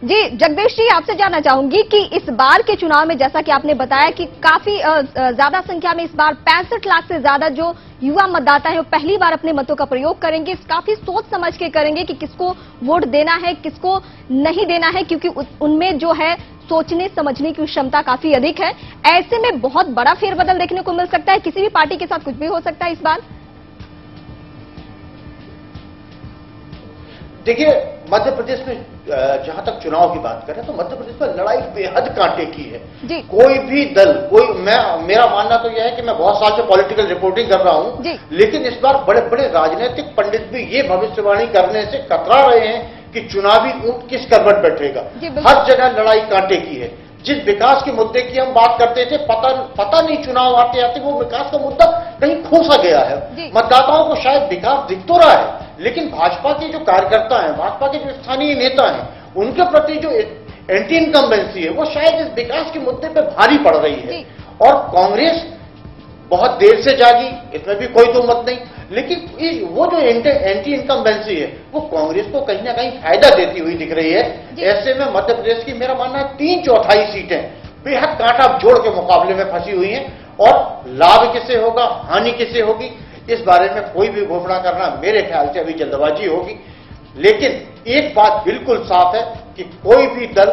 जी जगदीश जी, आपसे जानना चाहूंगी कि इस बार के चुनाव में जैसा कि आपने बताया कि काफी ज्यादा संख्या में इस बार 65 लाख से ज्यादा जो युवा मतदाता है वो पहली बार अपने मतों का प्रयोग करेंगे। काफी सोच समझ के करेंगे कि किसको वोट देना है, किसको नहीं देना है, क्योंकि उनमें जो है सोचने समझने की क्षमता काफी अधिक है। ऐसे में बहुत बड़ा फेरबदल देखने को मिल सकता है, किसी भी पार्टी के साथ कुछ भी हो सकता है इस बार। देखिए, मध्य प्रदेश में जहां तक चुनाव की बात करें तो मध्य प्रदेश में लड़ाई बेहद कांटे की है। कोई भी दल, मेरा मानना तो यह है कि मैं बहुत साल से पॉलिटिकल रिपोर्टिंग कर रहा हूं, लेकिन इस बार बड़े बड़े राजनीतिक पंडित भी ये भविष्यवाणी करने से कतरा रहे हैं कि चुनावी ऊंट किस करवट बैठेगा। हर जगह लड़ाई कांटे की है। जिस विकास के मुद्दे की हम बात करते थे, पता नहीं चुनाव आते आते वो विकास का मुद्दा कहीं खो सा गया है। मतदाताओं को शायद विकास दिख तो रहा है, लेकिन भाजपा के जो कार्यकर्ता हैं, भाजपा के जो स्थानीय नेता हैं, उनके प्रति जो एंटी इनकम्बेंसी है वो शायद इस विकास के मुद्दे पे भारी पड़ रही है। और कांग्रेस बहुत देर से जागी, इसमें भी कोई दो मत नहीं, लेकिन वो जो एंटी इनकम्बेंसी है वो कांग्रेस को कहीं ना कहीं फायदा देती हुई दिख रही है। ऐसे में मध्य प्रदेश की मेरा मानना है 3/4 सीटें बेहद कांटा जोड़ के मुकाबले में फंसी हुई हैं, और लाभ किसे होगा, हानि किसे होगी, इस बारे में कोई भी घोषणा करना मेरे ख्याल से अभी जल्दबाजी होगी। लेकिन एक बात बिल्कुल साफ है कि कोई भी दल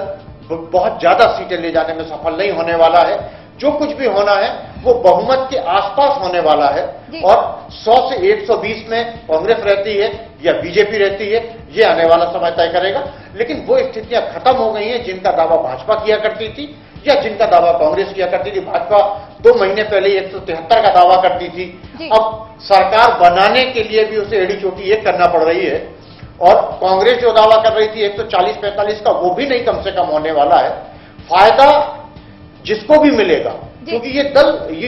बहुत ज्यादा सीटें ले जाने में सफल नहीं होने वाला है। जो कुछ भी होना है वो बहुमत के आसपास होने वाला है, और 100 से 120 में कांग्रेस रहती है या बीजेपी रहती है, ये आने वाला समय तय करेगा। लेकिन वो स्थितियां खत्म हो गई हैं जिनका दावा भाजपा किया करती थी या जिनका दावा कांग्रेस किया करती थी। भाजपा 2 महीने पहले 173 का दावा करती थी, अब सरकार बनाने के लिए भी उसे एड़ी चोटी एक करना पड़ रही है, और कांग्रेस जो दावा कर रही थी 140-45 का, वो भी नहीं कम से कम होने वाला है। फायदा जिसको भी मिलेगा, क्योंकि ये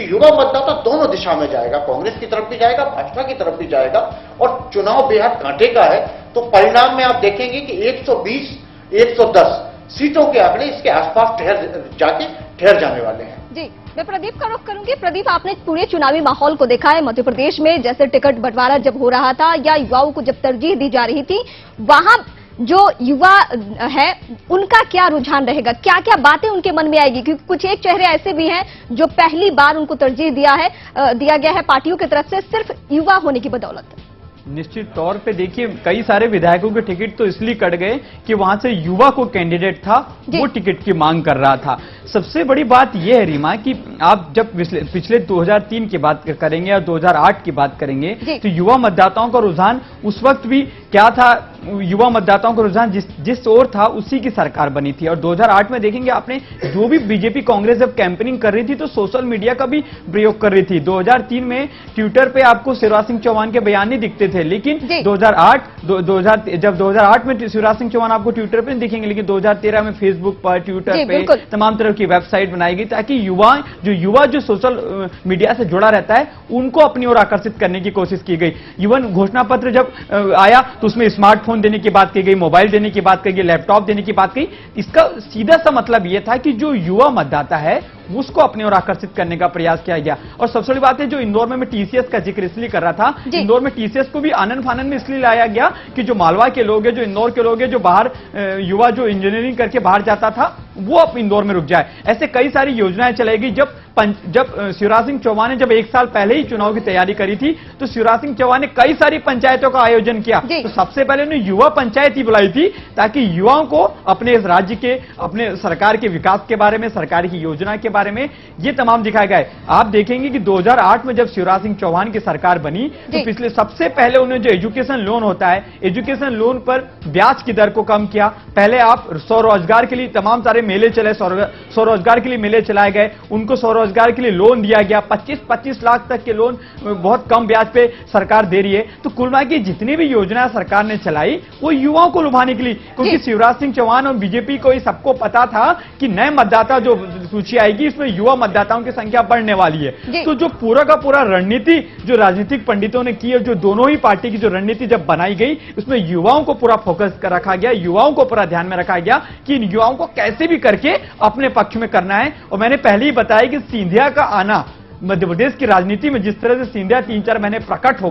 युवा मतदाता दोनों दिशा में जाएगा, कांग्रेस की तरफ भी जाएगा, भाजपा की तरफ भी जाएगा, और चुनाव बेहद कांटे का है। तो परिणाम में आप देखेंगे कि 120-110 सीटों के आंकड़े इसके आसपास ठहर जाने वाले हैं। जी, मैं प्रदीप का रुख करूंगी। प्रदीप, आपने पूरे चुनावी माहौल को देखा है मध्य प्रदेश में, जैसे टिकट बंटवारा जब हो रहा था या युवाओं को जब तरजीह दी जा रही थी, वहां जो युवा है उनका क्या रुझान रहेगा, क्या क्या बातें उनके मन में आएगी, क्योंकि कुछ एक चेहरे ऐसे भी हैं जो पहली बार उनको तरजीह दिया गया है पार्टियों की तरफ से सिर्फ युवा होने की बदौलत। निश्चित तौर पे देखिए, कई सारे विधायकों के टिकट तो इसलिए कट गए कि वहां से युवा को कैंडिडेट था वो टिकट की मांग कर रहा था। सबसे बड़ी बात यह है रीमा कि आप जब पिछले 2003 की बात करेंगे या 2008 की बात करेंगे तो युवा मतदाताओं का रुझान उस वक्त भी क्या था, युवा मतदाताओं का रुझान जिस ओर था उसी की सरकार बनी थी। और 2008 में देखेंगे आपने, जो भी बीजेपी कांग्रेस जब कैंपेनिंग कर रही थी तो सोशल मीडिया का भी प्रयोग कर रही थी। 2003 में ट्विटर पे आपको शिवराज सिंह चौहान के बयान नहीं दिखते थे, लेकिन 2008 में शिवराज सिंह चौहान आपको ट्विटर पे नहीं दिखेंगे, लेकिन 2013 में फेसबुक पर, ट्विटर पे तमाम तरह की वेबसाइट बनाई गई ताकि युवा जो सोशल मीडिया से जुड़ा रहता है उनको अपनी ओर आकर्षित करने की कोशिश की गई। इवन घोषणा पत्र जब आया तो उसमें स्मार्टफोन देने की बात की गई, मोबाइल देने की बात की गई, लैपटॉप देने की बात की। इसका सीधा सा मतलब यह था कि जो युवा मतदाता है उसको अपनी ओर आकर्षित करने का प्रयास किया गया। और सबसे बड़ी बात है, जो इंदौर में मैं टीसीएस का जिक्र इसलिए कर रहा था, इंदौर में टीसीएस को भी आनन फानन में इसलिए लाया गया कि जो मालवा के लोग हैं, जो इंदौर के लोग हैं, जो बाहर युवा जो इंजीनियरिंग करके बाहर जाता था वो अब इंदौर में रुक जाए। ऐसे कई सारी योजनाएं चलाएगी। जब शिवराज सिंह चौहान ने जब 1 साल पहले ही चुनाव की तैयारी करी थी तो शिवराज सिंह चौहान ने कई सारी पंचायतों का आयोजन किया। तो सबसे पहले उन्होंने युवा पंचायत ही बुलाई थी ताकि युवाओं को अपने इस राज्य के, अपने सरकार के विकास के बारे में, सरकार की योजना के बारे में ये तमाम दिखाया गया है। आप देखेंगे कि 2008 में जब शिवराज सिंह चौहान की सरकार बनी तो पिछले सबसे पहले उन्होंने जो एजुकेशन लोन होता है, एजुकेशन लोन पर ब्याज की दर को कम किया। पहले आप स्वरोजगार के लिए तमाम सारे मेले चले, स्वरोजगार के लिए मेले चलाए गए, उनको स्वरोजगार के लिए लोन दिया गया। 25-25 लाख तक के लोन बहुत कम ब्याज पे सरकार दे रही है। तो कुल मिला के जितनी भी योजना सरकार ने चलाई वो युवाओं को लुभाने के लिए, क्योंकि शिवराज सिंह चौहान और बीजेपी को सबको पता था कि नए मतदाता जो सूची आएगी इसमें युवा मतदाताओं की संख्या बढ़ने वाली है। तो जो पूरा का पूरा रणनीति जो राजनीतिक पंडितों ने की और जो दोनों ही पार्टी की जो रणनीति जब बनाई गई उसमें युवाओं को पूरा फोकस रखा गया, युवाओं को पूरा ध्यान में रखा गया कि इन युवाओं को कैसे भी करके अपने पक्ष में करना है। और मैंने पहले ही बताया कि सिंधिया का आना मध्य प्रदेश की राजनीति में जिस तरह से सिंधिया 3-4 महीने प्रकट हो गए